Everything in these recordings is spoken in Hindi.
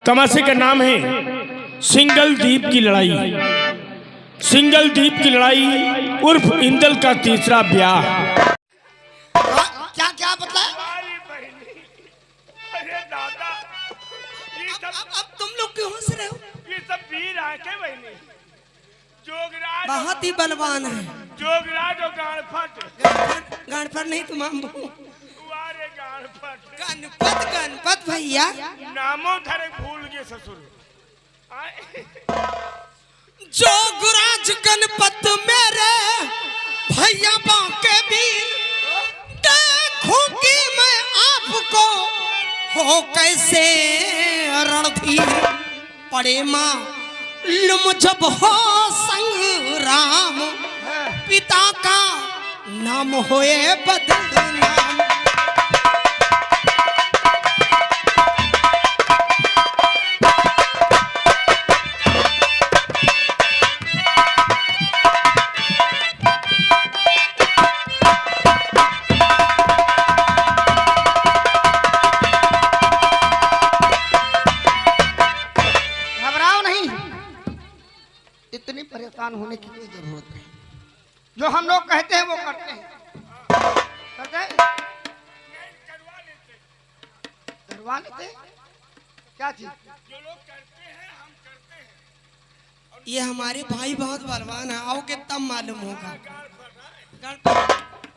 तमाशे का नाम है सिंगल द्वीप की लड़ाई। सिंगल द्वीप की लड़ाई उर्फ इंदल का तीसरा ब्याह। क्या क्या बताया? अरे दादा, अब तुम लोग क्यों हंस रहे हो? ये सब वीर आके बहनी जोगराज बहुत ही बलवान है। जोगराज और गाड़फट गणपत नहीं तुम वारे गाड़फट गणपत गणपत भैया नामों धरे भूल गए ससुर। जोगराज गणपत मेरे भैया बांके वीर देखूंगी मैं आपको हो कैसे रणधीर पड़े मालूम जब हो संग्राम पिता का नाम होए बदनाम। इतनी परेशान होने की कोई जरूरत नहीं। जो हम लोग कहते हैं वो करते हैं। करते हैं? करवा लेते क्या चीज? जो लोग करते हैं हम करते हैं। ये हमारे भाई बहुत बलवान है, आओगे तब मालूम होगा।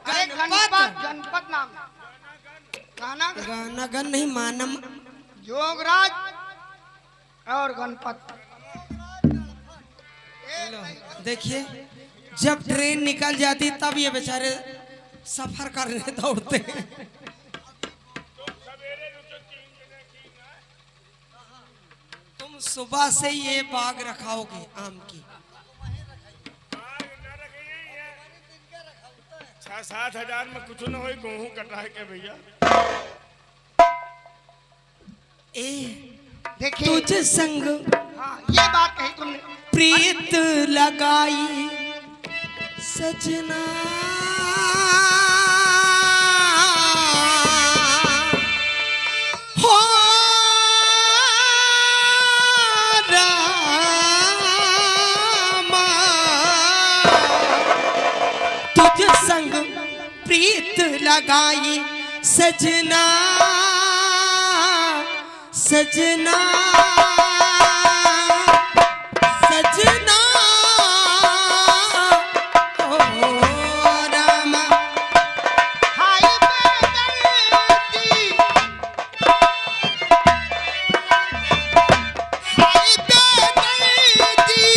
अरे गणपत गणपत नाम गाना गाना गन नहीं मानम। जोगराज और गणपत। देखिए जब ट्रेन निकल जाती तब ये बेचारे सफर करने दौड़ते हैं। तुम सुबह से ये बाग रखाओगे आम की। 6-7 हजार में कुछ न हो गेहूं कटा के भैया। ए देखिए तुझ संग हाँ ये बात कही तुमने। प्रीत लगाई सजना हो रामा तुझ संग प्रीत लगाई सजना सजना सजना ओ रामा हाय बेदर्दी हाय बेदर्दी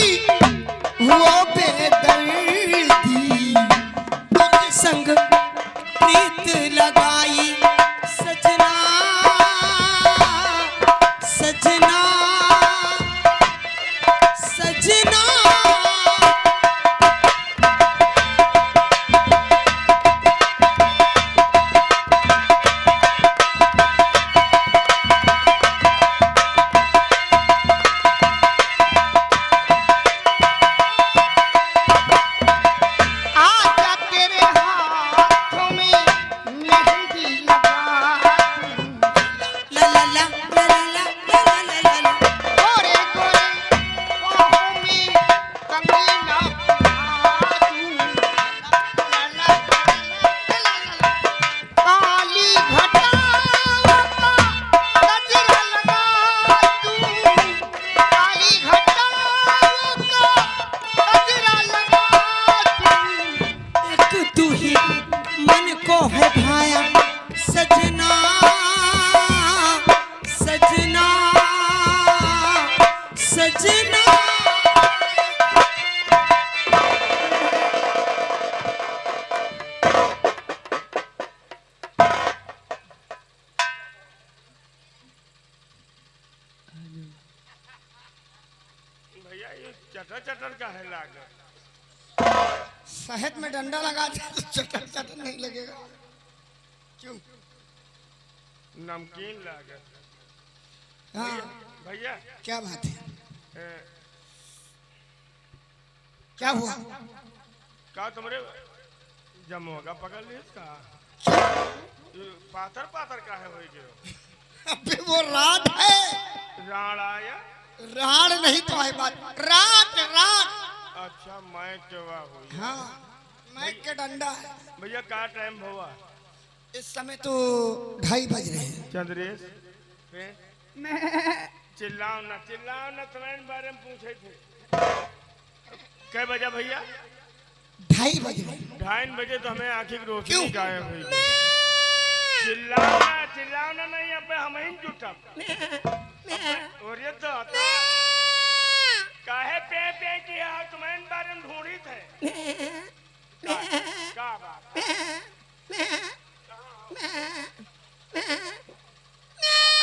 वो बेदर्दी तुझ संग प्रीत लगाई सजना सजना सजना आजा तेरे हाथों में मेहंदी लगा ला ला ला ला ला ला ला ला ला ला। गोरे गोरे बाहों में कंगीना काली घटाओं का गजरा लगा दूं काली घटाओं का गजरा लगा दूं एक तू ही मन को है भाया सजना सजना सजना। भैया ये चटर चटर का है लाग। शहद में डंडा लगा दे तो चटर चटर नहीं लगेगा। क्यों? नमकीन लाग। हाँ भैया क्या बात है? ए, क्या हुआ? का तुमरे जमोगा पकड़ लिया का पाथर पाथर का है होई गयो। अबे वो रात है। राण आया। राण नहीं तो है बात, रात रात। अच्छा मैं केवा हुई। हाँ मैं के डंडा है। भैया क्या टाइम हुआ? इस समय तो 2:30 बज रहे हैं। चंद्रेश चिल्लाओ ना तुम्हारे बारे में पूछे थे। कै बजा भैया? 2:30 बज रहे हैं। 2:30 बजे तो हमें आंखी की रोशनी क्यों? गायब हुई। चिल्लाओ ना नहीं अब हम ही जुटब। और ये तो आता काहे पे किया तुम्हारे बारे में ढूंढी थे। का बात?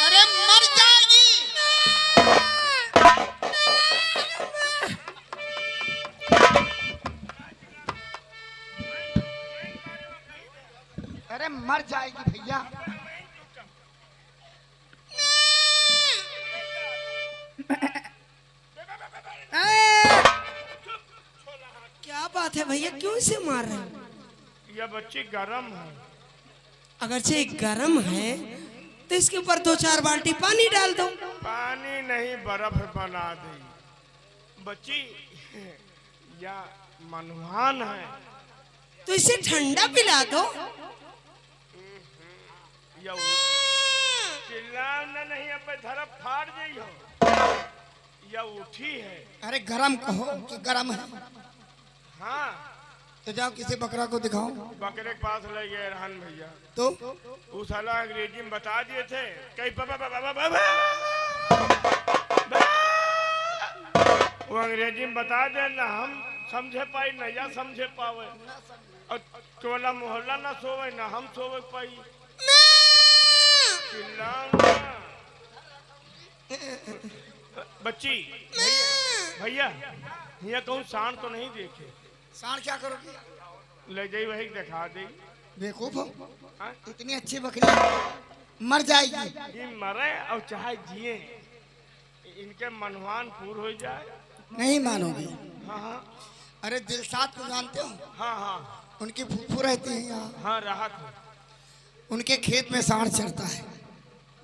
अरे मर जाएगी। अरे मर जाएगी भैया। क्या बात है भैया, क्यों इसे मार रहे हैं? यह बच्ची गरम है। अगरचे गरम है तो इसके ऊपर 2-4 बाल्टी पानी डाल दो। पानी नहीं बर्फ बना दी। बच्ची या मनवान है तो इसे ठंडा पिला दो। या चिल्लाओ ना नहीं अब धरप फाड़ जाइयो। या उठी है। अरे गरम कहो कि गरम है। हाँ तो जाओ किसी बकरा को दिखाओ। बकरे के पास ले गए रहन भैया तो उस साला अंग्रेजी में बता दिए थे कहीं वो अंग्रेजी में बता दे ना हम समझे पाई ना या समझे पावे और टोला मोहल्ला ना सोवे ना हम सोवे पाई। बच्ची भैया यहाँ कहूँ सांड तो नहीं देखे। सांड क्या करोगे? ले जाई वही दिखा दे। बेवकूफ हो, हाँ? इतनी अच्छी बकरी मर जाएगी। ये मरे और चाहे जिए इनके मनवान पूर हो जाए। नहीं मानोगे? हाँ हाँ अरे दिलशाद को जानते हो? हाँ हाँ उनकी फूफू रहती है यहाँ। हाँ राहत है। उनके खेत में सांड चढ़ता है।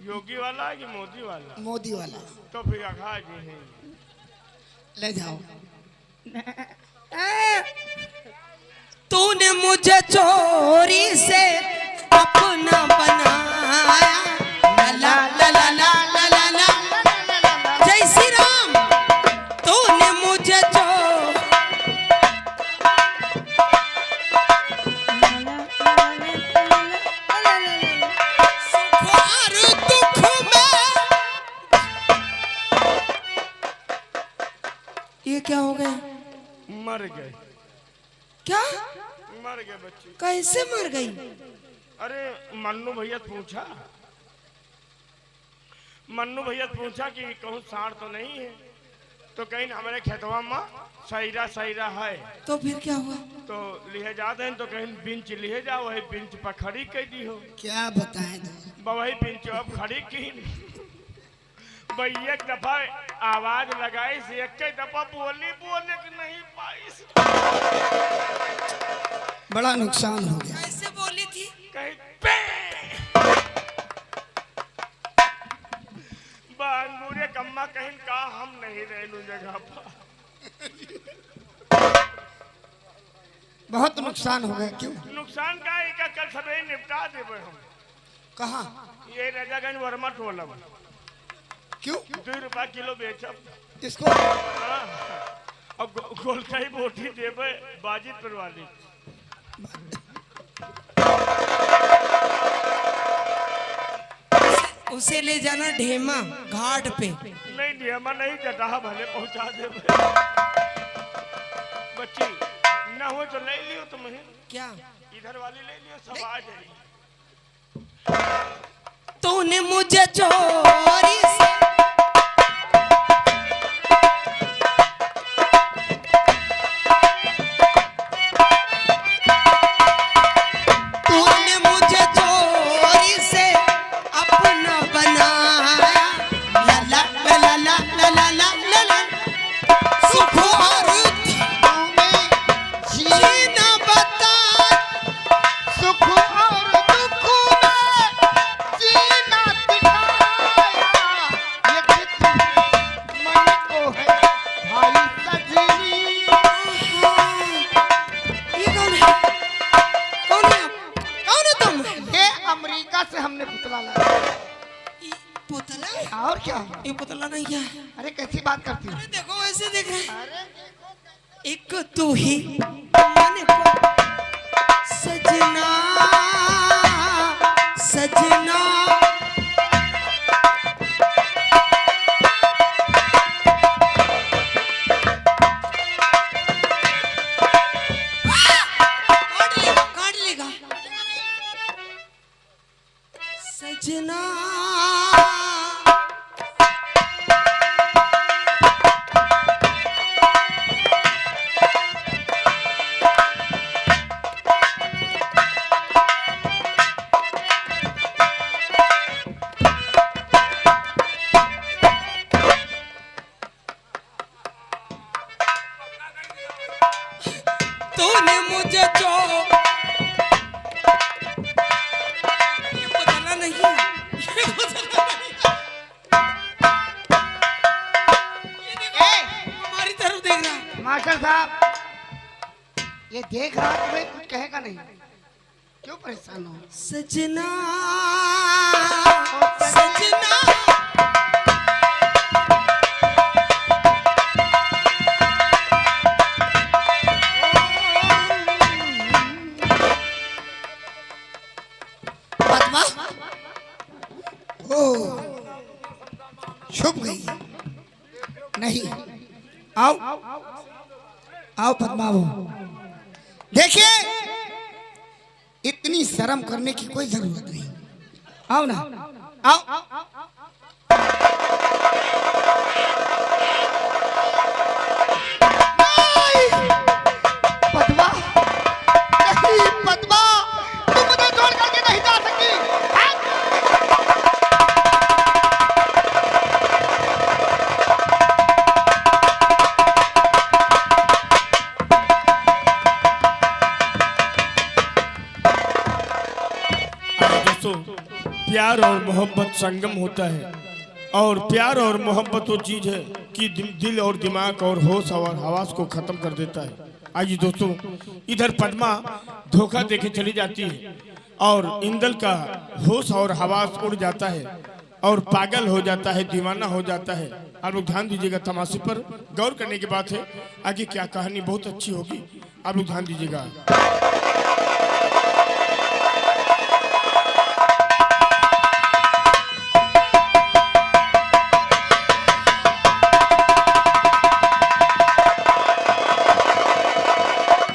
योगी वाला कि मोदी वाला? मोदी वाला। तो फिर अखा जी है। ले जाओ। तूने मुझे चोरी से अपना बनाया। ला ला ला ला ला ला ला। जय श्री राम। तूने मुझे सुख और दुख में। ये क्या हो गया? मर गए। क्या? मर गए बच्ची। कैसे मर गई? अरे मन्नू भैया पूछा कि कहूँ सांड तो नहीं है तो कहीं हमारे खेतवा में सैरा है। तो फिर क्या हुआ? तो लिहे जाते हैं तो कहीं बिंच लिहे जाओ वही बिंच पर खड़ी कर दी हो। क्या बताएं? वही बिंच अब खड़ी की भाई एक दफा आवाज लगाई से एक दफा बोले कि नहीं पाई। बड़ा नुकसान हो गया। कैसे बोली थी? कहीं पे बांगूरे कम्मा कहीं का हम नहीं रहलू जगह पर। बहुत नुकसान हो गया। क्यों नुकसान का है का कल सवेरे निपटा देवे हम। कहाँ? ये राजागंज वर्मा टोला में। क्यों? 2 रुपया किलो बेचब। इसको हाँ। अब गोल का ही बोटी देवे बाजी पर वाली। उसे ले जाना ढेमा घाट पे। नहीं ढेमा नहीं जटा भले पहुंचा दे। बच्ची ना हो तो ले लियो तुम ही। क्या? इधर वाली ले लियो सब आ जाएगी। तूने मुझे चोरी से सुख और दुख में जीना दिखा। ये पुतला नहीं क्या है? अरे कैसी बात करती हो? अरे देखो ऐसे देख रहा है। अरे एक तू ही मन को सजना सजना काट लेगा सजना तूने मुझे जो ये पता नहीं है, ये पता नहीं है। ये देखो हमारी तरफ देख रहा है। मास्टर साहब, ये देख रहा तुम्हें कुछ कहेगा नहीं, क्यों परेशान हो? सजना सजना पद्मा, ओ छुप गई। नहीं, आओ आओ पद्मा, आओ। देखिए, इतनी शर्म करने की कोई जरूरत नहीं। आओ ना, आओ। नहीं, पद्मा, नहीं पद्मा, तुम मुझे छोड़ करके नहीं जा सकती। हाँ? दोस्तों, प्यार और मोहब्बत संगम होता है और प्यार और मोहब्बत वो चीज है कि दिल और दिमाग और होश और हवास को खत्म कर देता है। आइए दोस्तों, इधर पद्मा धोखा देके चली जाती है और इंदल का होश और हवास उड़ जाता है और पागल हो जाता है, दीवाना हो जाता है। आप लोग ध्यान दीजिएगा, तमाशे पर गौर करने की बात है। आगे क्या कहानी बहुत अच्छी होगी, आप लोग ध्यान दीजिएगा।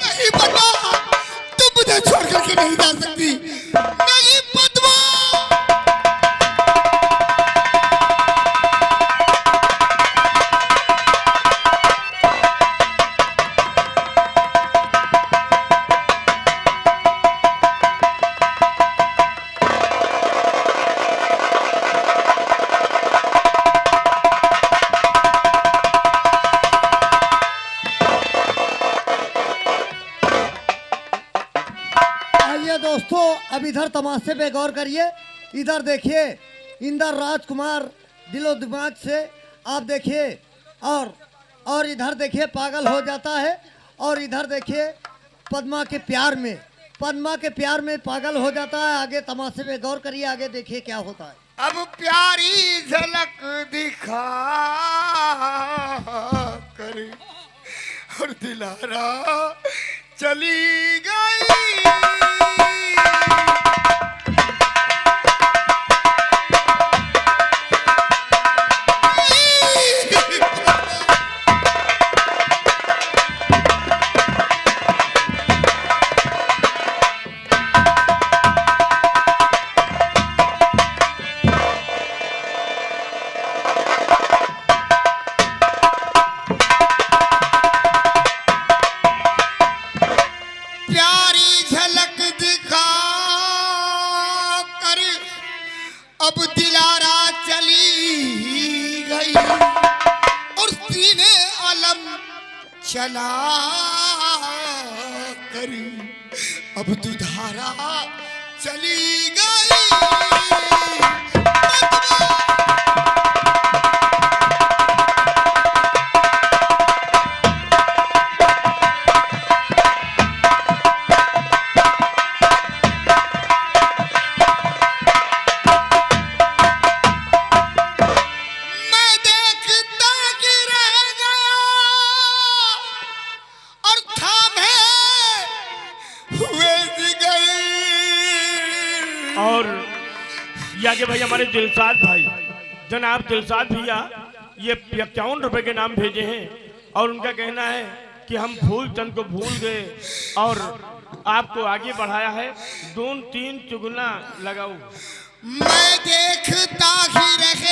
नहीं पद्मा, तुम मुझे छोड़ करके नहीं जा सकती। नहीं पद्मा। आइए दोस्तों, अब इधर तमाशे पे गौर करिए। इधर देखिए, इंदर राजकुमार दिलो दिमाग से आप देखिए, और इधर देखिए पागल हो जाता है, और इधर देखिए पद्मा के प्यार में पागल हो जाता है। आगे तमाशे पे गौर करिए, आगे देखिए क्या होता है। अब प्यारी झलक दिखा कर और दिलारा चली गई। प्यारी झलक दिखा कर अब दिलारा चली गई और सीने अलम चला कर अब दुधारा चली गई। मैं जाके भाई हमारे दिलसाद भाई, जनाब दिलसाद भैया ये 51 रुपए के नाम भेजे हैं और उनका कहना है कि हम फूल चंद को भूल गए और आपको आगे बढ़ाया है, 2-3 चुगना लगाओ। मैं देखता ही रह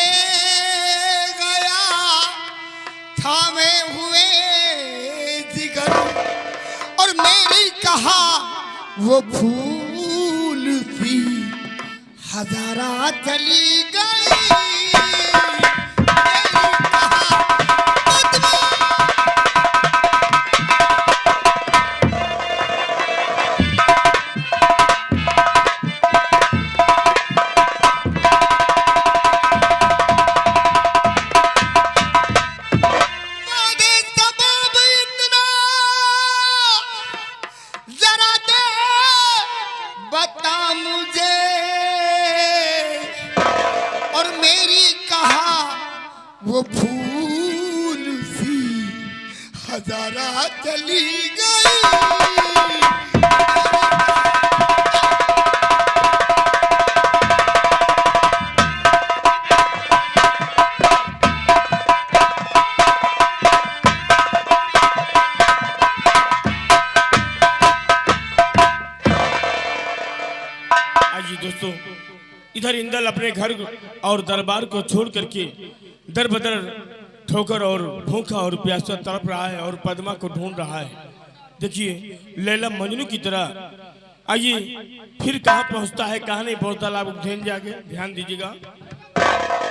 गया थामे हुए जिगर, और मेरी कहा वो फूल सी हजारा चली गई। बता मुझे, और मेरी कहा वो फूल सी हजारा चली गई। दोस्तों इधर इंदल अपने घर और दरबार को छोड़ करके दर बदर ठोकर और भूखा और प्यासा तड़प रहा है और पद्मा को ढूंढ रहा है। देखिए लैला मजनू की तरह। आइए फिर कहाँ पहुँचता है कहाँ नहीं पहुँचता, आप ध्यान दीजिएगा।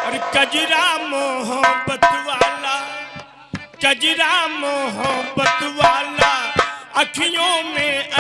अरे कजरा मोहब्बत वाला, कजरा मोहब्बत वाला, अखियों में